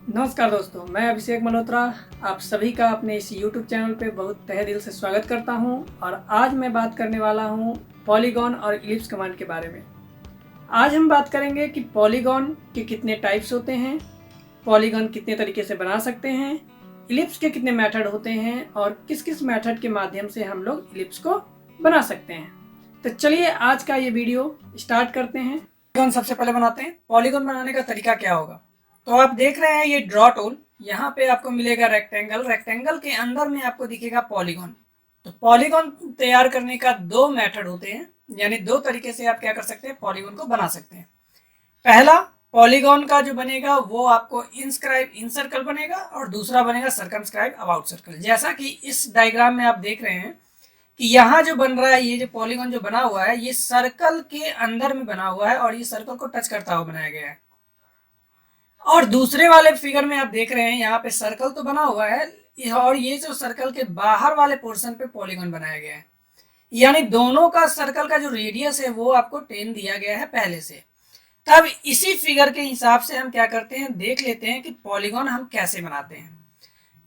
नमस्कार दोस्तों, मैं अभिषेक मल्होत्रा आप सभी का अपने इस YouTube चैनल पे बहुत तहे दिल से स्वागत करता हूं। और आज मैं बात करने वाला हूं पॉलीगॉन और इलिप्स कमांड के बारे में। आज हम बात करेंगे कि पॉलीगॉन के कितने टाइप्स होते हैं, पॉलीगॉन कितने तरीके से बना सकते हैं, इलिप्स के कितने मेथड होते हैं और किस किस मेथड के माध्यम से हम लोग इलिप्स को बना सकते हैं। तो चलिए आज का ये वीडियो स्टार्ट करते हैं। पॉलीगॉन सबसे पहले बनाते हैं। पॉलीगॉन बनाने का तरीका क्या होगा, तो आप देख रहे हैं ये ड्रॉ टूल, यहाँ पे आपको मिलेगा रेक्टेंगल, रेक्टेंगल के अंदर में आपको दिखेगा पॉलीगॉन। तो पॉलीगॉन तैयार करने का दो मेथड होते हैं, यानी दो तरीके से आप क्या कर सकते हैं, पॉलीगॉन को बना सकते हैं। पहला पॉलीगॉन का जो बनेगा वो आपको इनस्क्राइब इन सर्कल बनेगा और दूसरा बनेगा सर्कमस्क्राइब अबाउट सर्कल। जैसा कि इस डायग्राम में आप देख रहे हैं कि यहाँ जो बन रहा है, ये जो पॉलीगॉन जो बना हुआ है ये सर्कल के अंदर में बना हुआ है और ये सर्कल को टच करता हुआ बनाया गया है। और दूसरे वाले फिगर में आप देख रहे हैं यहाँ पे सर्कल तो बना हुआ है और ये जो सर्कल के बाहर वाले पोर्शन पे पॉलीगॉन बनाया गया है, यानी दोनों का सर्कल का जो रेडियस है वो आपको 10 दिया गया है पहले से। तब इसी फिगर के हिसाब से हम क्या करते हैं, देख लेते हैं कि पॉलीगॉन हम कैसे बनाते हैं।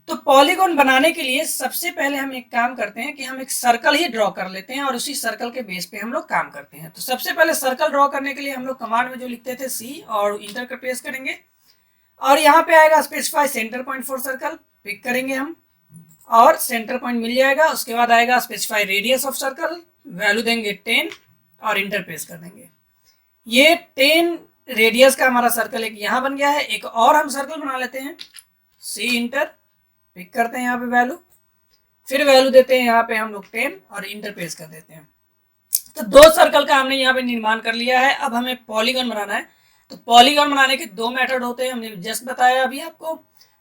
तो पॉलीगॉन बनाने के लिए सबसे पहले हम एक काम करते हैं कि हम एक सर्कल ही ड्रॉ कर लेते हैं और उसी सर्कल के बेस पे हम लोग काम करते हैं। तो सबसे पहले सर्कल ड्रॉ करने के लिए हम लोग कमांड में जो लिखते थे सी और इंटर कर प्रेस करेंगे और यहाँ पे आएगा specify center point for circle, pick करेंगे हम और सेंटर पॉइंट मिल जाएगा। उसके बाद आएगा specify radius of circle, value देंगे 10 और इंटर प्रेस कर देंगे। ये 10 रेडियस का हमारा सर्कल एक यहाँ बन गया है। एक और हम सर्कल बना लेते हैं, सी इंटर, पिक करते हैं यहाँ पे वैल्यू, फिर वैल्यू देते हैं यहाँ पे हम लोग 10 और इंटर प्रेस कर देते हैं। तो दो सर्कल का हमने यहाँ पे निर्माण कर लिया है। अब हमें पॉलीगॉन बनाना है। तो पॉलीगॉन बनाने के दो मेथड होते हैं, हमने जस्ट बताया अभी आपको।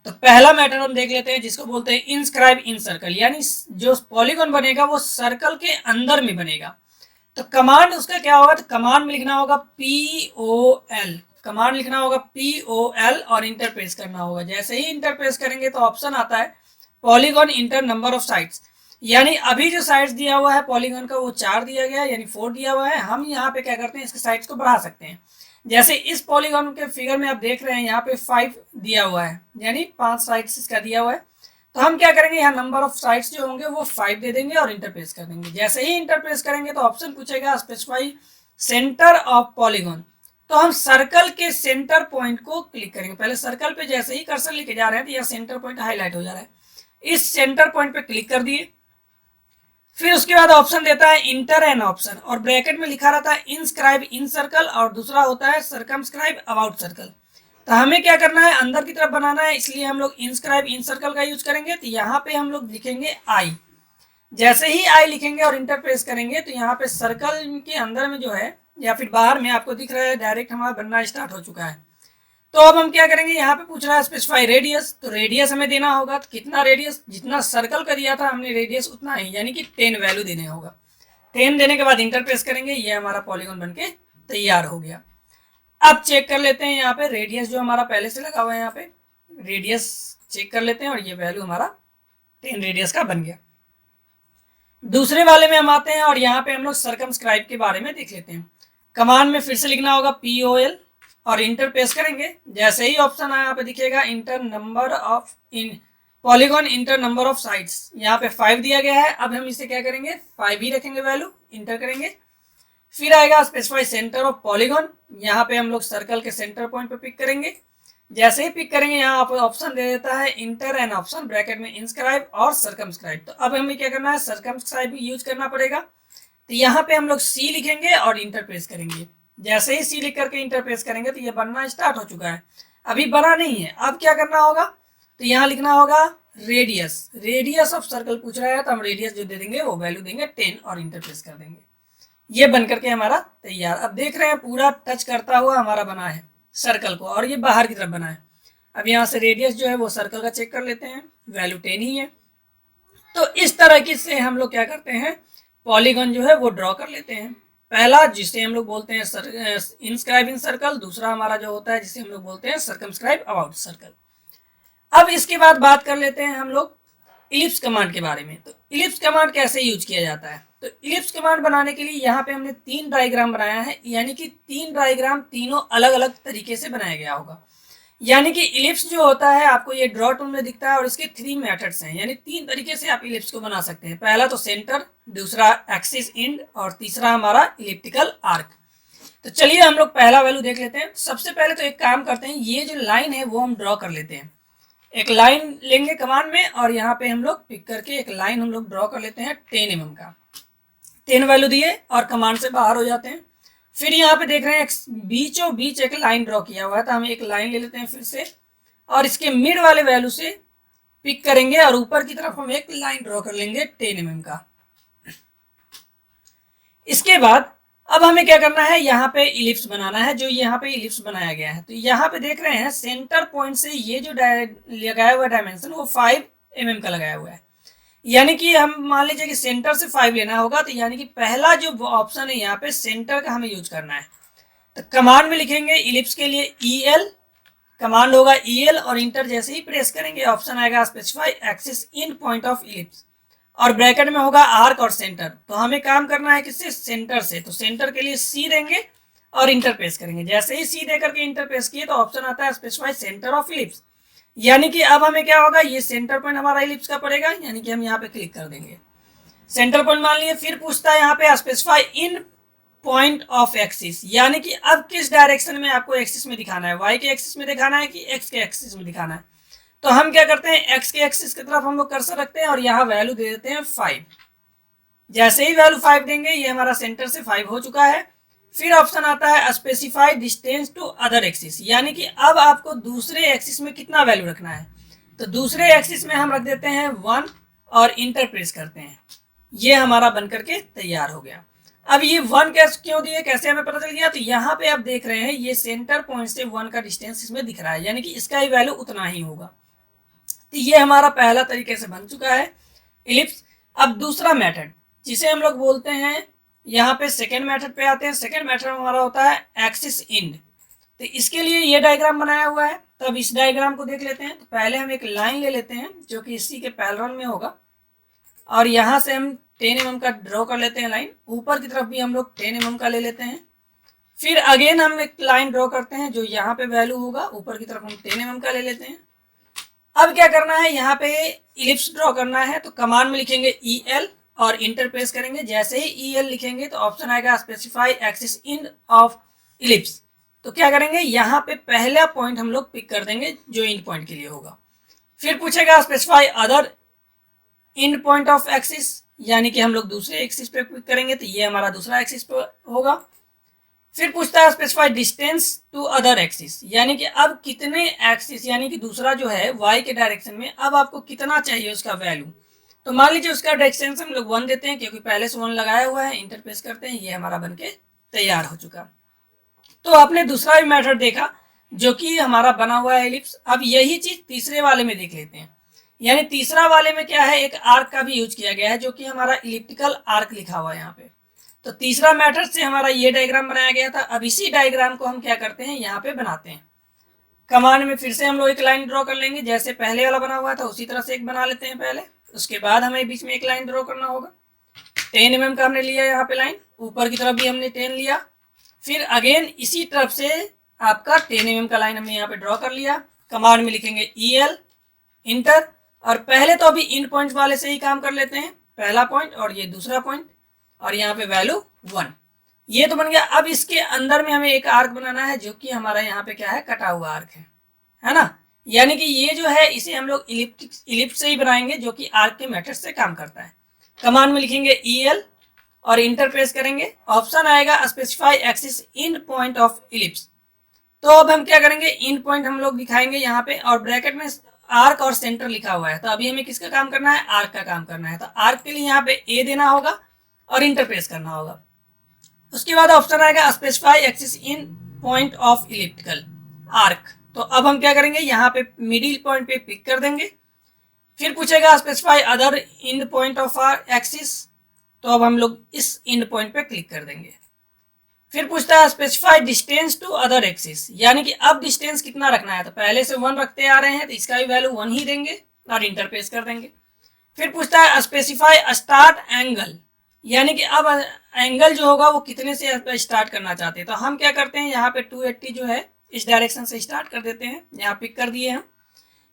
तो पहला मेथड हम देख लेते हैं जिसको बोलते हैं इनस्क्राइब इन सर्कल, यानी जो पॉलीगॉन बनेगा वो सर्कल के अंदर में बनेगा। तो कमांड उसका क्या होगा, तो कमांड में लिखना होगा POL, कमांड लिखना होगा POL और इंटर प्रेस करना होगा। जैसे ही इंटर प्रेस करेंगे तो ऑप्शन आता है polygon inter number of sides, यानी अभी जो साइड्स दिया हुआ है पॉलीगॉन का वो 4 दिया गया है, यानी 4 दिया हुआ है। हम यहाँ पे क्या करते हैं, इसके साइड्स को बढ़ा सकते हैं। जैसे इस पॉलीगॉन के फिगर में आप देख रहे हैं यहाँ पे 5 दिया हुआ है, यानी 5 साइड्स इसका दिया हुआ है। तो हम क्या करेंगे, यहाँ नंबर ऑफ साइड्स जो होंगे वो 5 दे देंगे और इंटर प्रेस कर देंगे। जैसे ही इंटर प्रेस करेंगे तो ऑप्शन पूछेगा स्पेसिफाई सेंटर ऑफ पॉलीगॉन। तो हम सर्कल के सेंटर पॉइंट को क्लिक करेंगे। पहले सर्कल पे जैसे ही कर्सर लेके जा रहे हैं तो यह सेंटर पॉइंट हाईलाइट हो जा रहा है, इस सेंटर पॉइंट पे क्लिक कर दिए। फिर उसके बाद ऑप्शन देता है इंटर एन ऑप्शन और ब्रैकेट में लिखा रहता है इनस्क्राइब इन सर्कल और दूसरा होता है सर्कमस्क्राइब अबाउट सर्कल। तो हमें क्या करना है, अंदर की तरफ बनाना है, इसलिए हम लोग इनस्क्राइब इन सर्कल का यूज करेंगे। तो यहाँ पे हम लोग लिखेंगे आई। जैसे ही आई लिखेंगे और इंटर प्रेस करेंगे तो यहाँ पे सर्कल के अंदर में जो है या फिर बाहर में आपको दिख रहा है डायरेक्ट हमारा बनना स्टार्ट हो चुका है। तो अब हम क्या करेंगे, यहाँ पे पूछ रहा है स्पेसिफाई रेडियस, तो रेडियस हमें देना होगा। तो कितना रेडियस, जितना सर्कल का दिया था हमने रेडियस उतना ही, यानी कि 10 वैल्यू देने होगा। 10 देने के बाद इंटर प्रेस करेंगे, ये हमारा पॉलीगॉन बनके तैयार हो गया। अब चेक कर लेते हैं यहाँ पे रेडियस जो हमारा पहले से लगा हुआ है, यहाँ पे रेडियस चेक कर लेते हैं और ये वैल्यू हमारा 10 रेडियस का बन गया। दूसरे वाले में हम आते हैं और यहाँ पे हम लोग सर्कमस्क्राइब के बारे में देख लेते हैं। कमांड में फिर से लिखना होगा POL और इंटर प्रेस करेंगे। जैसे ही ऑप्शन आया यहाँ पे दिखेगा inter number of in polygon inter number of sides, यहाँ पे 5 दिया गया है। अब हम इसे क्या करेंगे, 5 ही रखेंगे वैल्यू, इंटर करेंगे। फिर आएगा स्पेसिफाई सेंटर ऑफ पॉलीगॉन, यहाँ पे हम लोग सर्कल के सेंटर पॉइंट पे पिक करेंगे। जैसे ही पिक करेंगे यहाँ पे ऑप्शन दे देता है इंटर एन ऑप्शन, ब्रैकेट में इंस्क्राइब और सर्कमस्क्राइब। तो अब हमें क्या करना है, सर्कमस्क्राइब यूज करना पड़ेगा। तो यहाँ पे हम लोग सी लिखेंगे और इंटर प्रेस करेंगे। जैसे ही सी लिख करके इंटर प्रेस करेंगे तो ये बनना स्टार्ट हो चुका है, अभी बना नहीं है। अब क्या करना होगा, तो यहाँ लिखना होगा रेडियस, रेडियस ऑफ सर्कल पूछ रहा है तो हम रेडियस जो दे देंगे वो वैल्यू देंगे 10 और इंटर प्रेस कर देंगे। ये बन करके हमारा तैयार। अब देख रहे हैं पूरा टच करता हुआ हमारा बना है सर्कल को और ये बाहर की तरफ बना है। अब यहाँ से रेडियस जो है वो सर्कल का चेक कर लेते हैं, वैल्यू 10 ही है। तो इस तरह से हम लोग क्या करते हैं, पॉलीगॉन जो है वो ड्रॉ कर लेते हैं। पहला जिसे हम लोग बोलते हैं इनस्क्राइब इन सर्कल, दूसरा हमारा जो होता है जिसे हम लोग बोलते हैं सर्कमस्क्राइब अबाउट सर्कल। अब इसके बाद बात कर लेते हैं हम लोग इलिप्स कमांड के बारे में। तो इलिप्स कमांड कैसे यूज किया जाता है, तो इलिप्स कमांड बनाने के लिए यहाँ पे हमने 3 डायग्राम बनाया है, यानी कि 3 डायग्राम तीनों अलग अलग तरीके से बनाया गया होगा। यानी कि इलिप्स जो होता है आपको ये ड्रॉ टूल में दिखता है और इसके 3 मेथड्स हैं, यानी 3 तरीके से आप इलिप्स को बना सकते हैं। पहला तो सेंटर, दूसरा एक्सिस एंड और तीसरा हमारा इलिप्टिकल आर्क। तो चलिए हम लोग पहला वैल्यू देख लेते हैं। सबसे पहले तो एक काम करते हैं, ये जो लाइन है वो हम ड्रॉ कर लेते हैं। एक लाइन लेंगे कमांड में और यहाँ पे हम लोग पिक करके एक लाइन हम लोग ड्रॉ कर लेते हैं 10 mm का। 10 वैल्यू दिए और कमांड से बाहर हो जाते हैं। फिर यहाँ पे देख रहे हैं बीचों बीच एक लाइन ड्रॉ किया हुआ है, तो हम एक लाइन ले लेते हैं फिर से और इसके मिड वाले वैल्यू से पिक करेंगे और ऊपर की तरफ हम एक लाइन ड्रॉ कर लेंगे 10 mm का। इसके बाद अब हमें क्या करना है, यहाँ पे इलिप्स बनाना है, जो यहाँ पे इलिप्स बनाया गया है। तो यहाँ पे देख रहे हैं सेंटर पॉइंट से ये जो लगाया हुआ डायमेंशन वो 5 mm का लगाया हुआ है। यानी कि हम मान लीजिए कि सेंटर से 5 लेना होगा, तो यानी कि पहला जो ऑप्शन है यहाँ पे सेंटर का हमें यूज करना है। तो कमांड में लिखेंगे इलिप्स के लिए EL, कमांड होगा EL और इंटर जैसे ही प्रेस करेंगे ऑप्शन आएगा specify axis in point of ellipse और ब्रैकेट में होगा आर्क और सेंटर। तो हमें काम करना है किससे, सेंटर से। तो सेंटर के लिए C देंगे और इंटर प्रेस करेंगे। जैसे ही C देकर के इंटर प्रेस किए तो ऑप्शन आता है स्पेसिफाई सेंटर ऑफ इलिप्स। यानी कि अब हमें क्या होगा, ये सेंटर पॉइंट हमारा इलिप्स का पड़ेगा, यानी कि हम यहाँ पे क्लिक कर देंगे, सेंटर पॉइंट मान लिए। फिर पूछता है यहाँ पे specify in point of axis, यानी कि अब किस डायरेक्शन में आपको एक्सिस में दिखाना है, वाई के एक्सिस में दिखाना है कि एक्स के एक्सिस में दिखाना है। तो हम क्या करते हैं, एक्स के एक्सिस की तरफ हम लोग कर्सर रखते हैं और यहाँ वैल्यू दे देते हैं 5। जैसे ही वैल्यू 5 देंगे ये हमारा सेंटर से 5 हो चुका है। फिर ऑप्शन आता है specify distance to other axis, यानी कि अब आपको दूसरे एक्सिस में कितना वैल्यू रखना है। तो दूसरे एक्सिस में हम रख देते हैं 1 और इंटर प्रेस करते हैं। ये हमारा बनकर के तैयार हो गया। अब ये 1 क्यों दिए, कैसे हमें पता चल गया, तो यहाँ पे आप देख रहे हैं ये सेंटर पॉइंट से 1 का डिस्टेंस इसमें दिख रहा है, यानी कि इसका ही वैल्यू उतना ही होगा। तो ये हमारा पहला तरीके से बन चुका है इलिप्स। अब दूसरा मेथड जिसे हम लोग बोलते हैं, यहाँ पे सेकेंड मेथड पे आते हैं। सेकेंड मेथड हमारा होता है एक्सिस इंड। तो इसके लिए ये डायग्राम बनाया हुआ है, तो अब इस डायग्राम को देख लेते हैं। तो पहले हम एक लाइन ले लेते हैं जो कि इसी के पैरेलल में होगा और यहाँ से हम 10 mm का ड्रॉ कर लेते हैं लाइन। ऊपर की तरफ भी हम लोग 10 mm का ले लेते हैं। फिर अगेन हम एक लाइन ड्रॉ करते हैं जो यहाँ पे वैल्यू होगा, ऊपर की तरफ हम 10 mm का ले लेते हैं। अब क्या करना है, यहाँ पे इलिप्स ड्रॉ करना है। तो कमांड में लिखेंगे EL और इंटर प्रेस करेंगे। जैसे ही EL लिखेंगे तो ऑप्शन आएगा specify axis in of ellipse. तो क्या करेंगे, यहाँ पे पहला पॉइंट हम लोग पिक कर देंगे जो इन पॉइंट के लिए होगा। फिर पूछेगा specify other in point of axis, यानी कि हम लोग दूसरे एक्सिस पे पिक करेंगे, तो ये हमारा दूसरा एक्सिस पे होगा। फिर पूछता है specify distance to other axis, यानी कि अब कितने एक्सिस, यानी कि दूसरा जो है वाई के डायरेक्शन में अब आपको कितना चाहिए उसका वैल्यू। तो मान लीजिए उसका डायरेक्शन हम लोग 1 देते हैं, क्योंकि पहले से 1 लगाया हुआ है। इंटर प्रेस करते हैं, ये हमारा बनके तैयार हो चुका। तो आपने दूसरा भी मेथड देखा जो कि हमारा बना हुआ है एलिप्स। अब यही चीज तीसरे वाले में देख लेते हैं। यानी तीसरा वाले में क्या है, एक आर्क का भी यूज किया गया है जो कि हमारा इलिप्टिकल आर्क लिखा हुआ है यहाँ पे। तो तीसरा मेथड से हमारा ये डायग्राम बनाया गया था। अब इसी डायग्राम को हम क्या करते हैं, यहाँ पे बनाते हैं। कमांड में फिर से हम लोग एक लाइन ड्रॉ कर लेंगे, जैसे पहले वाला बना हुआ था उसी तरह से एक बना लेते हैं पहले। उसके बाद हमें बीच में एक लाइन ड्रॉ करना होगा। 10 mm का हमने लिया यहाँ पे लाइन, ऊपर की तरफ भी हमने 10 लिया। फिर अगेन इसी तरफ से आपका 10 mm का लाइन हमने यहाँ पे ड्रॉ कर लिया। कमांड में लिखेंगे EL इंटर, और पहले तो अभी इन पॉइंट वाले से ही काम कर लेते हैं, पहला पॉइंट और ये दूसरा पॉइंट, और यहाँ पे वैल्यू 1। ये तो बन गया। अब इसके अंदर में हमें एक आर्क बनाना है जो कि हमारा यहाँ पे क्या है, कटा हुआ आर्क है ना। यानी कि ये जो है इसे हम लोग इलिप्स से ही बनाएंगे जो कि आर्क के मेथड से काम करता है। कमांड में लिखेंगे EL और इंटर प्रेस करेंगे। ऑप्शन आएगा specify axis in point of ellipse. तो अब हम क्या करेंगे, इन पॉइंट हम लोग दिखाएंगे यहाँ पे, और ब्रैकेट में आर्क और सेंटर लिखा हुआ है। तो अभी हमें किसका काम करना है, आर्क का काम करना है। तो आर्क के लिए यहाँ पे A देना होगा और इंटर प्रेस करना होगा। उसके बाद ऑप्शन आएगा specify axis in point of elliptical arc. तो अब हम क्या करेंगे, यहाँ पे मिडिल पॉइंट पे पिक कर देंगे। फिर पूछेगा specify other end point of axis. तो अब हम लोग इस इंड पॉइंट पे क्लिक कर देंगे। फिर पूछता है specify distance to other axis, यानी कि अब डिस्टेंस कितना रखना है। तो पहले से 1 रखते आ रहे हैं तो इसका भी वैल्यू 1 ही देंगे और इंटर प्रेस कर देंगे। फिर पूछता है स्पेसिफाई स्टार्ट एंगल, यानी कि अब एंगल जो होगा वो कितने से स्टार्ट करना चाहते हैं। तो हम क्या करते हैं, यहाँ पे 280 जो है इस डायरेक्शन से स्टार्ट कर देते हैं, यहाँ पिक कर दिए हम।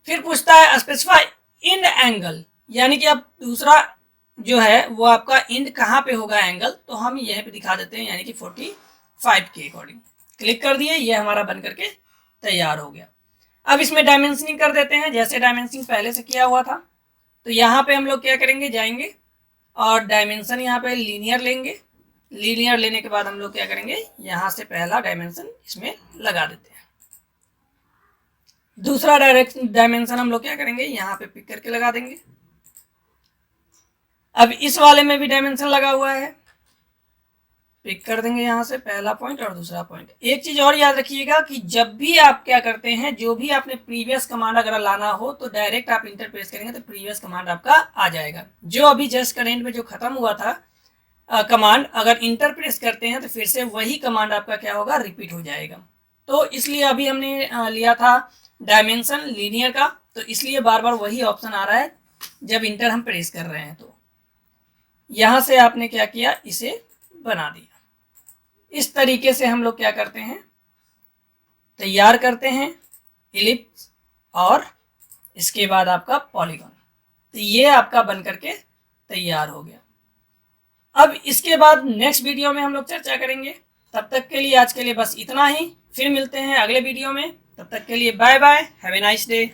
फिर पूछता है स्पेसिफाई इंड एंगल, यानी कि अब दूसरा जो है वो आपका इंड कहाँ पे होगा एंगल, तो हम यहीं पे दिखा देते हैं, यानी कि 45 के अकॉर्डिंग। क्लिक कर दिए, ये हमारा बन करके तैयार हो गया। अब इसमें डायमेंशनिंग कर देते हैं, जैसे डायमेंशनिंग पहले से किया हुआ था। तो यहाँ पे हम लोग क्या करेंगे, जाएंगे और डायमेंशन यहाँ पे लीनियर लेंगे। लीनियर लेने के बाद हम लोग क्या करेंगे, यहाँ से पहला डायमेंशन इसमें लगा देते हैं। दूसरा डायमेंशन हम लोग क्या करेंगे, यहाँ पे पिक करके लगा देंगे। अब इस वाले में भी डायमेंशन लगा हुआ है, पिक कर देंगे यहाँ से पहला पॉइंट और दूसरा पॉइंट। एक चीज और याद रखिएगा कि जब भी आप क्या करते हैं, जो भी आपने प्रीवियस कमांड अगर लाना हो तो डायरेक्ट आप इंटर प्रेस करेंगे तो प्रीवियस कमांड आपका आ जाएगा। जो अभी जस्ट करेंट में जो खत्म हुआ था कमांड, अगर इंटर प्रेस करते हैं तो फिर से वही कमांड आपका क्या होगा, रिपीट हो जाएगा। तो इसलिए अभी हमने लिया था डायमेंशन लीनियर का, तो इसलिए बार बार वही ऑप्शन आ रहा है जब इंटर हम प्रेस कर रहे हैं। तो यहाँ से आपने क्या किया, इसे बना दिया। इस तरीके से हम लोग क्या करते हैं, तैयार करते हैं इलिप्स और इसके बाद आपका पॉलीगॉन। तो ये आपका बन करके तैयार हो गया। अब इसके बाद नेक्स्ट वीडियो में हम लोग चर्चा करेंगे। तब तक के लिए आज के लिए बस इतना ही, फिर मिलते हैं अगले वीडियो में। तब तक के लिए bye bye, have a nice day.